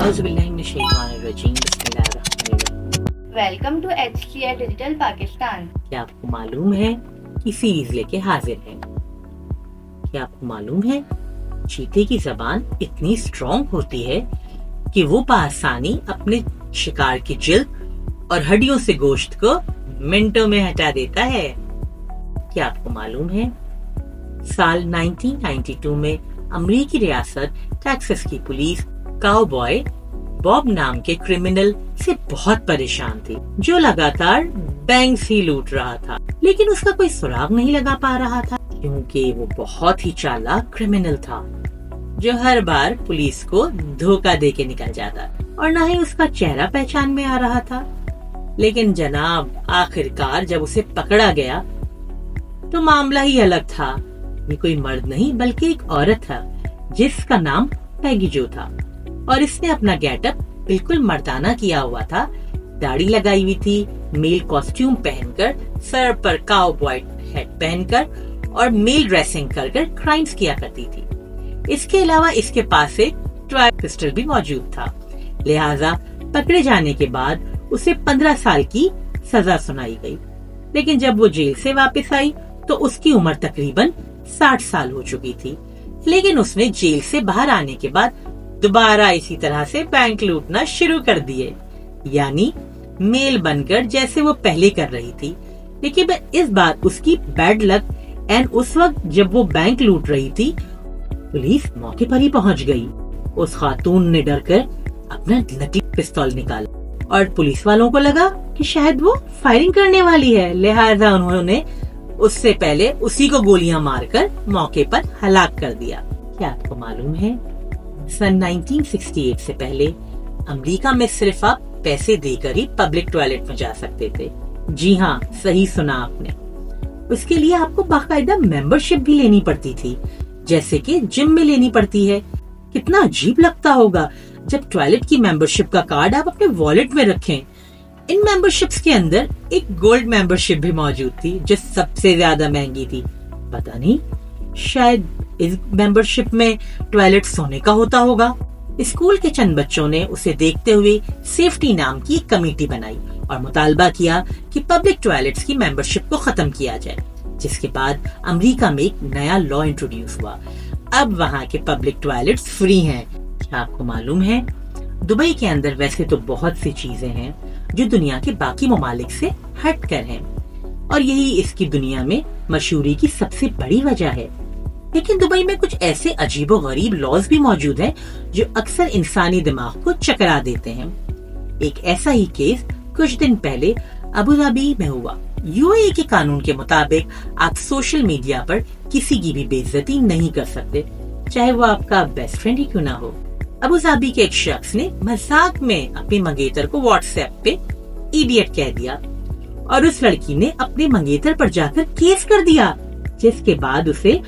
Welcome to HCL digital Pakistan. क्या आपको मालूम है कि सीरीज लेके हाजिर हैं? क्या आपको मालूम है चीते की जबान इतनी स्ट्रॉन्ग होती है कि वो बआसानी अपने शिकार की जिल्द और हड्डियों से गोश्त को मिनटों में हटा देता है। क्या आपको मालूम है साल 1992 में अमेरिकी रियासत टेक्सास की पुलिस काउबॉय बॉब नाम के क्रिमिनल से बहुत परेशान थी, जो लगातार बैंक ही लूट रहा था, लेकिन उसका कोई सुराग नहीं लगा पा रहा था क्योंकि वो बहुत ही चालाक क्रिमिनल था जो हर बार पुलिस को धोखा दे के निकल जाता और न ही उसका चेहरा पहचान में आ रहा था। लेकिन जनाब आखिरकार जब उसे पकड़ा गया तो मामला ही अलग था। ये कोई मर्द नहीं बल्कि एक औरत था जिसका नाम पैगी जो था और इसने अपना गेटअप बिल्कुल मर्दाना किया हुआ था। दाढ़ी लगाई हुई थी, मेल कॉस्ट्यूम पहनकर, सर पर काउबॉय हैट पहनकर और मेल ड्रेसिंग कर क्राइम्स किया करती थी। इसके अलावा इसके पास एक टॉय पिस्टल भी मौजूद था। लिहाजा पकड़े जाने के बाद उसे 15 साल की सजा सुनाई गई। लेकिन जब वो जेल से वापस आई तो उसकी उम्र तकरीबन 60 साल हो चुकी थी। लेकिन उसने जेल से बाहर आने के बाद दोबारा इसी तरह से बैंक लूटना शुरू कर दिए, यानी मेल बनकर जैसे वो पहले कर रही थी। लेकिन इस बार उसकी बैड लक एंड उस वक्त जब वो बैंक लूट रही थी पुलिस मौके पर ही पहुंच गई। उस खातून ने डरकर अपना नकली पिस्तौल निकाला और पुलिस वालों को लगा कि शायद वो फायरिंग करने वाली है, लिहाजा उन्होंने उससे पहले उसी को गोलियां मारकर मौके पर हलाक कर दिया। क्या आपको मालूम है सन 1968 से पहले अमेरिका में सिर्फ आप पैसे देकर ही पब्लिक टॉयलेट में जा सकते थे। जी हाँ, सही सुना आपने। उसके लिए आपको बाकायदा मेंबरशिप भी लेनी पड़ती थी, जैसे कि जिम में लेनी पड़ती है। कितना अजीब लगता होगा जब टॉयलेट की मेंबरशिप का कार्ड आप अपने वॉलेट में रखें। इन मेंबरशिप्स के अंदर एक गोल्ड मेंबरशिप भी मौजूद थी जो सबसे ज्यादा महंगी थी। पता नहीं, शायद इस मेंबरशिप में टॉयलेट सोने का होता होगा। स्कूल के चंद बच्चों ने उसे देखते हुए सेफ्टी नाम की एक कमेटी बनाई और मुतालबा किया कि पब्लिक टॉयलेट्स की मेंबरशिप को खत्म किया जाए, जिसके बाद अमेरिका में एक नया लॉ इंट्रोड्यूस हुआ। अब वहाँ के पब्लिक टॉयलेट्स फ्री हैं। क्या आपको मालूम है दुबई के अंदर वैसे तो बहुत सी चीजें हैं जो दुनिया के बाकी ममालिक से हट कर हैं और यही इसकी दुनिया में मशहूरी की सबसे बड़ी वजह है। लेकिन दुबई में कुछ ऐसे अजीबो गरीब लॉज भी मौजूद हैं जो अक्सर इंसानी दिमाग को चकरा देते हैं। एक ऐसा ही केस कुछ दिन पहले अबू धाबी में हुआ। यूएई के कानून के मुताबिक आप सोशल मीडिया पर किसी की भी बेइज्जती नहीं कर सकते, चाहे वो आपका बेस्ट फ्रेंड ही क्यों ना हो। अबू धाबी के एक शख्स ने मजाक में अपनी मंगेतर को व्हाट्सएप पे इडियट कह दिया और उस लड़की ने अपने मंगेतर पर जाकर केस कर दिया, जिसके बाद उसे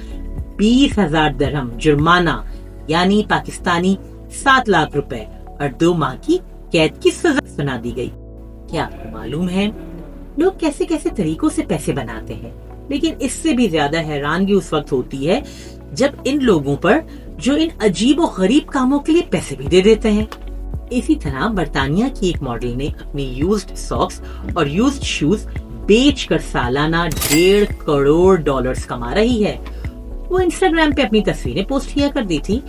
20,000 दिरहम जुर्माना यानी पाकिस्तानी 7 लाख रुपए और 2 माह की कैद की सजा सुना दी गई। क्या आपको मालूम है लोग कैसे कैसे तरीकों से पैसे बनाते हैं, लेकिन इससे भी ज्यादा हैरानगी उस वक्त होती है जब इन लोगों पर जो इन अजीब और गरीब कामों के लिए पैसे भी दे देते हैं। इसी तरह बर्तानिया की एक मॉडल ने अपनी यूज्ड सॉक्स और यूज्ड शूज बेचकर सालाना $1.5 करोड़ कमा रही है। वो इंस्टाग्राम पे अपनी तस्वीरें पोस्ट किया करती थी।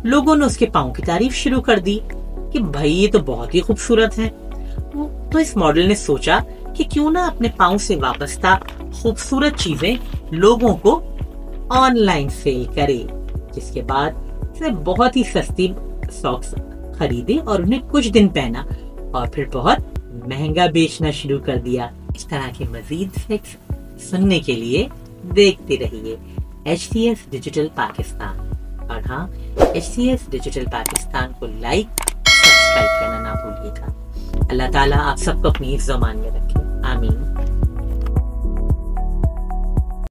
लोगों ने उसके पाँव की तारीफ शुरू कर दी कि भाई ये तो बहुत ही खूबसूरत है। तो इस मॉडल ने सोचा कि क्यों ना अपने पाँव से वाबस्ता खूबसूरत चीजें लोगों को ऑनलाइन सेल करे, जिसके बाद उसने बहुत ही सस्ती सॉक्स खरीदे और उन्हें कुछ दिन पहना और फिर बहुत महंगा बेचना शुरू कर दिया। इस तरह के मजीद फैक्ट्स सुनने के लिए देखते रहिए HCS डिजिटल पाकिस्तान। और हाँ, HCS डिजिटल पाकिस्तान को लाइक सब्सक्राइब करना ना भूलिएगा। अल्लाह ताला आप सबको अपनी हिफ्ज़-ओ-मान में रखे। आमीन।